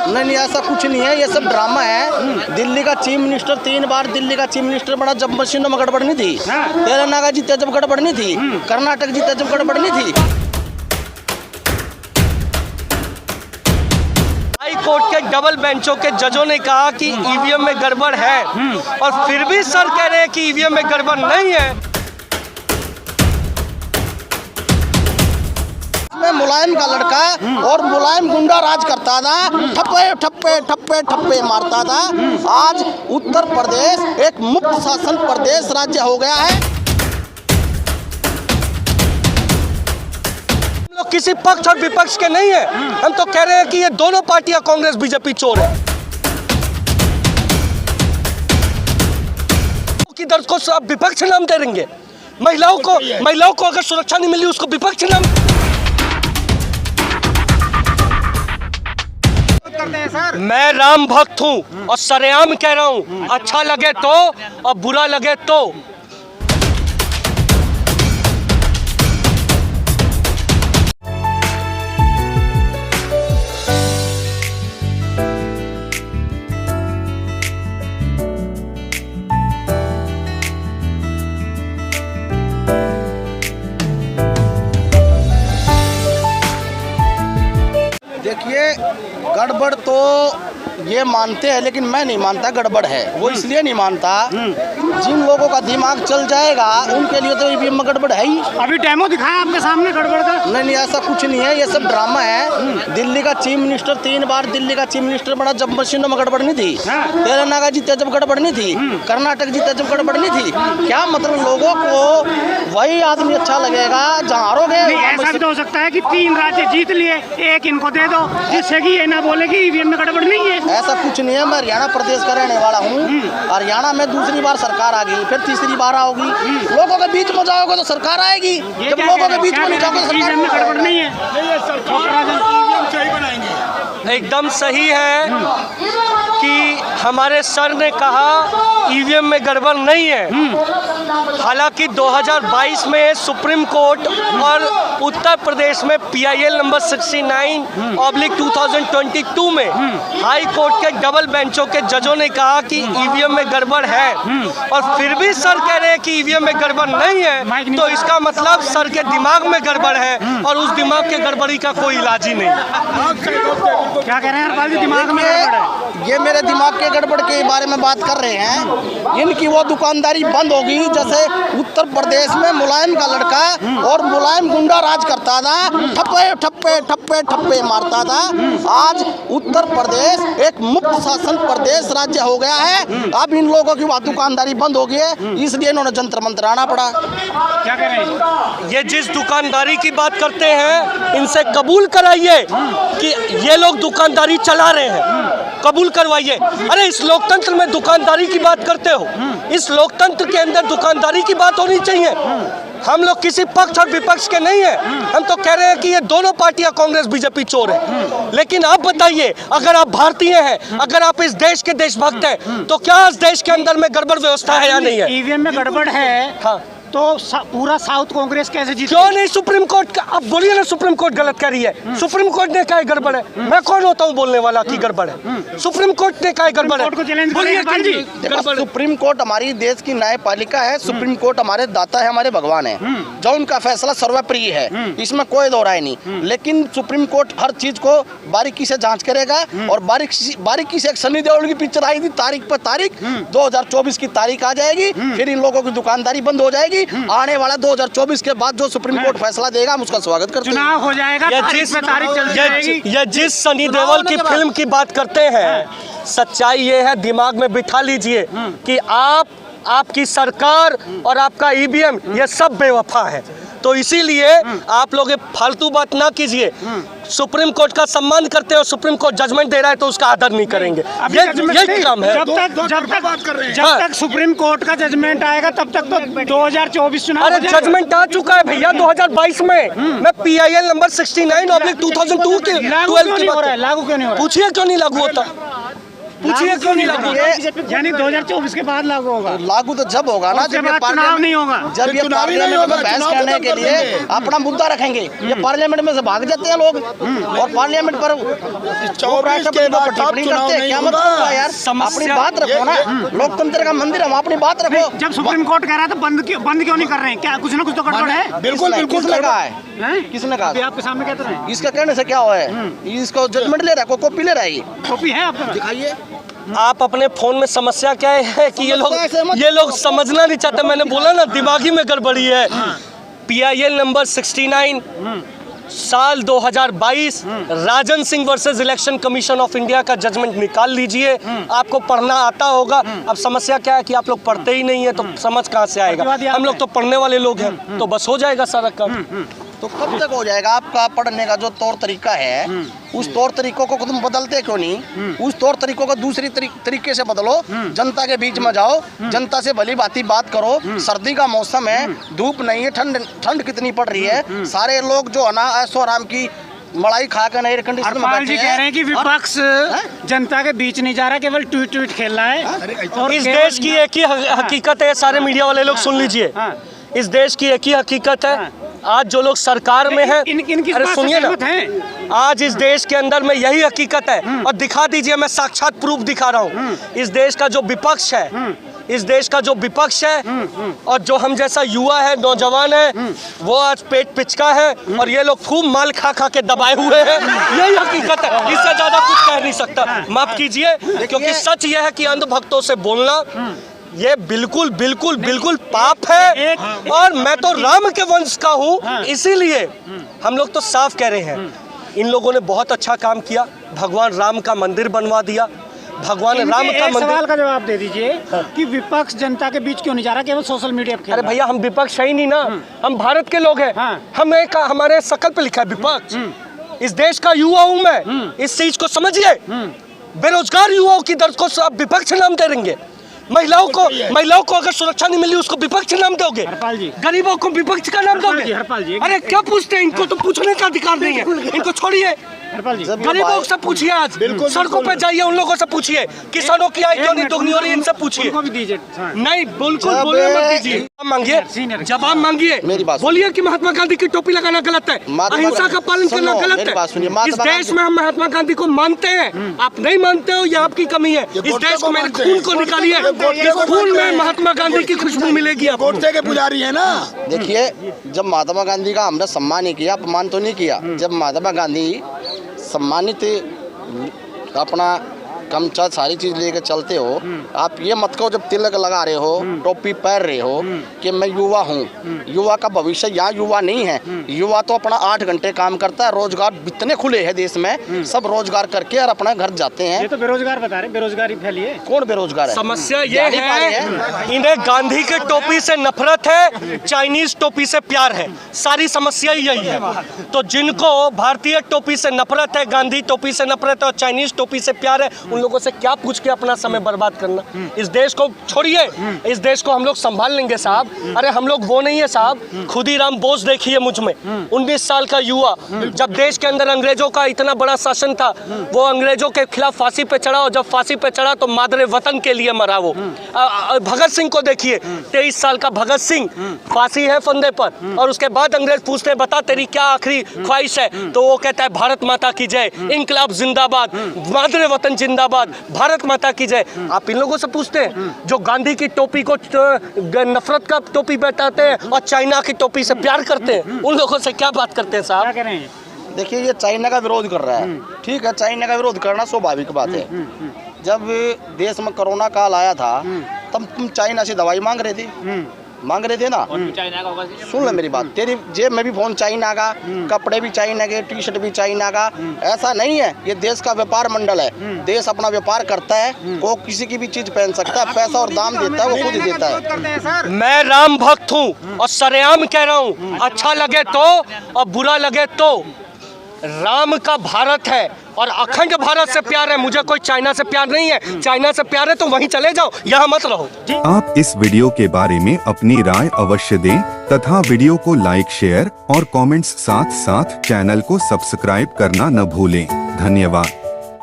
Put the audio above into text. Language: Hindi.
नहीं नहीं, ऐसा कुछ नहीं है, ये सब ड्रामा है। दिल्ली का चीफ मिनिस्टर 3 बार दिल्ली का चीफ मिनिस्टर बना जब मशीनों में गड़बड़ नहीं थी। तेलंगाना जीता जब गड़बड़ नहीं थी। कर्नाटक जीता जब गड़बड़ नहीं थी। हाई कोर्ट के डबल बेंचों के जजों ने कहा कि ईवीएम में गड़बड़ है और फिर भी सर कह रहे हैं कि ईवीएम में गड़बड़ नहीं है। में मुलायम का लड़का और मुलायम गुंडा राज करता था, ठप्पे ठप्पे ठप्पे ठप्पे मारता था। आज उत्तर प्रदेश एक मुक्त शासन प्रदेश राज्य हो गया है। हम लोग किसी पक्ष और विपक्ष के नहीं है, हम तो कह रहे हैं कि ये दोनों पार्टियां कांग्रेस बीजेपी चोर है। की दर्द को आप विपक्ष नाम दे देंगे। महिलाओं को अगर सुरक्षा नहीं मिली उसको विपक्ष नाम करते हैं सर। मैं राम भक्त हूँ और सरेआम कह रहा हूँ, अच्छा लगे तो और बुरा लगे तो। देखिए, गड़बड़ तो ये मानते हैं, लेकिन मैं नहीं मानता गड़बड़ है। वो इसलिए नहीं मानता, जिन लोगों का दिमाग चल जाएगा उनके लिए तो ईवीएम में गड़बड़ है ही। अभी डेमो दिखाया आपके सामने गड़बड़ का। नहीं नहीं, ऐसा कुछ नहीं है, ये सब ड्रामा है। दिल्ली का चीफ मिनिस्टर 3 बार दिल्ली का चीफ मिनिस्टर बना जब मशीनों में गड़बड़ नहीं थी। तेलंगाना जीता जब गड़बड़ नहीं थी। कर्नाटक जीता जब गड़बड़ नहीं थी। क्या मतलब, लोगों को वही आदमी अच्छा लगेगा जहाँ हारोगे। ऐसा भी तो हो सकता है कि 3 राज्य जीत लिए, एक इनको दे दो, जिससे कि ये ना बोले कि ईवीएम में गड़बड़ नहीं है। ऐसा कुछ नहीं है। मैं हरियाणा प्रदेश का रहने वाला हूँ। हरियाणा में दूसरी बार सरकार आ गई, फिर तीसरी बार आओगी। लोगों के बीच में जाओगे तो सरकार आएगी, जब लोगों के बीच में नहीं जाओगे तो सरकार में गड़बड़ नहीं है। एकदम सही है कि हमारे सर ने कहा ईवीएम में गड़बड़ नहीं है। हालांकि 2022 में सुप्रीम कोर्ट और उत्तर प्रदेश में PIL नंबर 69/2022 में हाई कोर्ट के डबल बेंचों के जजों ने कहा कि ईवीएम में गड़बड़ है और फिर भी सर कह रहे हैं कि ईवीएम में गड़बड़ नहीं है, तो इसका मतलब सर के दिमाग में गड़बड़ है और उस दिमाग के गड़बड़ी का कोई इलाज ही नहीं। क्या कह रहे हैं हरपाल जी, दिमाग में गड़बड़ है? ये मेरे दिमाग के गड़बड़ के बारे में बात कर रहे हैं। इनकी वो दुकानदारी बंद होगी जैसे उत्तर प्रदेश में मुलायम का लड़का और मुलायम गुंडा राज करता था, ठप्पे ठप्पे ठप्पे ठप्पे मारता था। आज उत्तर प्रदेश एक मुक्त शासन प्रदेश राज्य हो गया है। अब इन लोगों की वहाँ दुकानदारी बंद हो गई है, इसलिए इन्होंने जंतर मंतर आना पड़ा। क्या कह रहे हैं? ये जिस दुकानदारी की बात करते हैं, इनसे कबूल कराइए कि ये लोग दुकानदारी चला रहे हैं, कबूल करवाइए। अरे इस लोकतंत्र में दुकानदारी की बात करते हो, इस लोकतंत्र के अंदर दुकानदारी की बात होनी चाहिए। हम लोग किसी पक्ष और विपक्ष के नहीं है, हम तो कह रहे हैं कि ये दोनों पार्टियां कांग्रेस बीजेपी चोर है। लेकिन आप बताइए, अगर आप भारतीय हैं, अगर आप इस देश के देशभक्त हैं, तो क्या इस देश के अंदर में गड़बड़ व्यवस्था है या नहीं है? ईवीएम में गड़बड़ है। हाँ, तो पूरा साउथ कांग्रेस कैसे जीत? क्यों नहीं? सुप्रीम कोर्ट का अब बोलिए ना, सुप्रीम कोर्ट गलत कर रही है। सुप्रीम कोर्ट ने कहा गड़बड़ है, मैं कौन होता हूँ बोलने वाला कि गड़बड़ है? सुप्रीम कोर्ट ने कहा गड़बड़ है, बोलिए देखो, सुप्रीम कोर्ट हमारी देश की न्यायपालिका है। सुप्रीम कोर्ट हमारे दाता है, हमारे भगवान है, जो उनका फैसला सर्वप्रिय है, इसमें कोई दो राय नहीं। लेकिन सुप्रीम कोर्ट हर चीज को बारीकी से जांच करेगा और बारीकी से एक सनी देओल की पिक्चर आई थी, तारीख पर तारीख 2024 की तारीख आ जाएगी, फिर इन लोगों की दुकानदारी बंद हो जाएगी। आने वाला 2024 के बाद जो सुप्रीम कोर्ट फैसला देगा हम उसका स्वागत करते हैं। चुनाव हो जाएगा, तारीख चल जाएगी। ये जिस सनी देओल की फिल्म की बात करते हैं, सच्चाई ये है, दिमाग में बिठा लीजिए कि आपकी सरकार और आपका ईवीएम ये सब बेवफा है। तो इसीलिए आप लोग फालतू बात ना कीजिए। सुप्रीम कोर्ट का सम्मान करते हो, सुप्रीम कोर्ट जजमेंट दे रहा है तो उसका आदर नहीं करेंगे। ये काम है। जब तक सुप्रीम कोर्ट का जजमेंट आएगा तब तक तो 2024 चुनाव। अरे जजमेंट आ चुका है भैया 2022 में। मैं PIL नंबर 69/2002 के 12 की बात, लागू क्यों नहीं हो रहा? पूछिए क्यों नहीं लागू होता? पूछिए क्यों नहीं लागू? यानी 2024 के बाद लागू होगा। लागू तो जब होगा ना, उसके जब ये बाद चुनाव नहीं होगा। जब ये पार्लियामेंट में बहस करने के लिए अपना मुद्दा रखेंगे। ये पार्लियामेंट में से भाग जाते हैं लोग और पार्लियामेंट पर उपराष्ट्रपति पर टिप्पणी करते हैं। क्या मतलब हुआ यार? अपनी बात रखो ना, लोकतंत्र का मंदिर है, अपनी बात रखो। जब सुप्रीम कोर्ट कह रहा है तो बंद क्यों नहीं कर रहे हैं? क्या कुछ ना कुछ तो गड़बड़ है? बिल्कुल बिल्कुल। किसने कहा है? किसने कहा? अभी आपके सामने कहते हैं। इसका कहने से क्या हुआ है? इसको जजमेंट ले रहा है, कॉपी ले रहा है। कॉपी है आपका? दिखाइए। आप अपने फोन में समस्या क्या है कि ये लोग समझना नहीं चाहते। मैंने बोला ना, दिमागी में गड़बड़ी है। PIL नंबर 69 साल 2022 Rajan Singh versus election commission of India का जजमेंट निकाल लीजिए। आपको पढ़ना आता होगा। अब समस्या क्या है कि आप लोग पढ़ते ही नहीं है, तो समझ कहाँ से आएगा? हम लोग तो पढ़ने वाले लोग हैं, तो बस हो जाएगा सारा काम। तो कब तक हो जाएगा? आपका पढ़ने का जो तौर तरीका है, उस तौर तरीकों को तुम बदलते क्यों नहीं? उस तौर तरीकों को दूसरी तरीके से बदलो। जनता के बीच में जाओ, जनता से भली भांति बात करो। सर्दी का मौसम है, धूप नहीं है, ठंड कितनी पड़ रही है। सारे लोग जो है ना ऐशो आराम की मलाई खा कर एयर कंडीशन में हरपाल जी कह रहे हैं कि विपक्ष जनता के बीच नहीं जा रहा, केवल ट्वीट खेल रहा है। और इस देश की एक ही हकीकत है, सारे मीडिया वाले लोग सुन लीजिए। इस देश की एक ही हकीकत है, आज जो लोग सरकार में हैं, अरे सुनिए ना, आज इस देश के अंदर में यही हकीकत है। और दिखा दीजिए, मैं साक्षात प्रूफ दिखा रहा हूँ। इस देश का जो विपक्ष है, इस देश का जो विपक्ष है और जो हम जैसा युवा है, नौजवान है, वो आज पेट पिचका है और ये लोग खूब माल खा खा के दबाए हुए हैं। यही हकीकत है, इससे ज्यादा कुछ कह नहीं सकता। माफ कीजिए, क्योंकि सच यह है कि अंधभक्तों से बोलना ये बिल्कुल बिल्कुल बिल्कुल पाप है। और मैं तो राम के वंश का हूँ, इसीलिए हम लोग तो साफ कह रहे हैं, इन लोगों ने बहुत अच्छा काम किया। भगवान राम का मंदिर बनवा दिया। भगवान राम का मंदिर। सवाल का जवाब दे दीजिए कि विपक्ष जनता के बीच क्यों नहीं जा रहा, केवल सोशल मीडिया पे खेल रहा है? अरे भैया, हम विपक्ष है ही नहीं ना, हम भारत के लोग हैं। हमें हमारे शकल पे लिखा है विपक्ष। इस देश का युवा हूँ मैं, इस चीज को समझिए। बेरोजगार युवाओं की दर्द को आप विपक्ष नाम दे देंगे। महिलाओं को अगर सुरक्षा नहीं मिली, उसको विपक्ष नाम दोगे। गरीबों को विपक्ष का नाम दोगे। अरे क्या पूछते हैं? इनको तो पूछने का अधिकार नहीं है, इनको छोड़िए। गरीबों से पूछिए, आज सड़कों पे जाइए, उन लोगों से पूछिए। किसानों की आय क्यों नहीं दोगुनी हो रही, इनसे पूछिए। नहीं, बिल्कुल बोलने मत दीजिए। मांगिए, जवाब मांगिए, बोलिए कि महात्मा गांधी की टोपी लगाना गलत है, अहिंसा का पालन करना गलत है। इस देश में हम महात्मा गांधी को मानते हैं, आप नहीं मानते हो, ये आपकी कमी है। इस देश को, मेरे खून को निकालिए, इस खून में महात्मा गांधी की खुशबू मिलेगी। आप गोडसे के पुजारी है ना। देखिए, जब महात्मा गांधी का हमने सम्मान नहीं किया, अपमान तो नहीं किया। जब महात्मा गांधी सम्मानित अपना गमछा सारी चीज लेके चलते हो, आप ये मत कहो जब तिलक लगा रहे हो, टोपी पहन रहे हो कि मैं युवा हूँ। युवा का भविष्य यहाँ युवा नहीं है। युवा तो अपना 8 घंटे काम करता है। रोजगार इतने खुले हैं देश में, सब रोजगार करके और अपना घर जाते हैं। ये तो बेरोजगार बता रहे, बेरोजगारी फैली है। कौन बेरोजगार है? समस्या ये है, इन्हें गांधी के टोपी से नफरत है, चाइनीज टोपी से प्यार है। सारी समस्या यही है। तो जिनको भारतीय टोपी से नफरत है, गांधी टोपी से नफरत है और चाइनीज टोपी से प्यार है, उन लोगों से क्या पूछ के अपना समय बर्बाद करना? इस देश को छोड़िए, इस देश को हम लोग संभाल लेंगे साहब। अरे हम लोग वो नहीं है साहब। खुदीराम बोस देखिए मुझ में, 19 साल का युवा, जब देश के अंदर अंग्रेजों का इतना बड़ा शासन था, वो अंग्रेजों के खिलाफ फांसी पे चढ़ा और जब फांसी पे चढ़ा तो मादरे वतन के लिए मरा वो। भगत सिंह को देखिए, 23 साल का भगत सिंह, फांसी है फंदे पर, और उसके बाद अंग्रेज पूछते हैं बता तेरी क्या आखिरी ख्वाहिश है, तो वो कहता है भारत माता की जय, इंकलाब जिंदाबाद, मादरे वतन जिंदाबाद, भारत माता की जय। आप इन लोगों से पूछते हैं जो गांधी की टोपी को नफरत का टोपी बैठाते हैं और चाइना की टोपी से प्यार करते हैं, उन लोगों से क्या बात करते हैं साहब? क्या करें? देखिए, ये चाइना का विरोध कर रहा है, ठीक है, चाइना का विरोध करना स्वाभाविक बात है। जब देश में कोरोना काल आया था, तब तुम चाइना से दवाई मांग रहे थे ना। सुन ले मेरी बात, तेरी जेब में भी फोन चाइना का, कपड़े भी चाइना के, टी शर्ट भी चाइना का। ऐसा नहीं है, ये देश का व्यापार मंडल है। देश अपना व्यापार करता है, को किसी की भी चीज पहन सकता है, पैसा और दाम देता है वो खुद ही देता है। मैं राम भक्त हूँ और सरेआम कह रहा हूँ, अच्छा लगे तो और बुरा लगे तो, राम का भारत है और अखंड भारत से प्यार है। मुझे कोई चाइना से प्यार नहीं है। चाइना से प्यार है तो वहीं चले जाओ, यहाँ मत रहो। आप इस वीडियो के बारे में अपनी राय अवश्य दें तथा वीडियो को लाइक, शेयर और कमेंट्स साथ साथ चैनल को सब्सक्राइब करना न भूलें। धन्यवाद।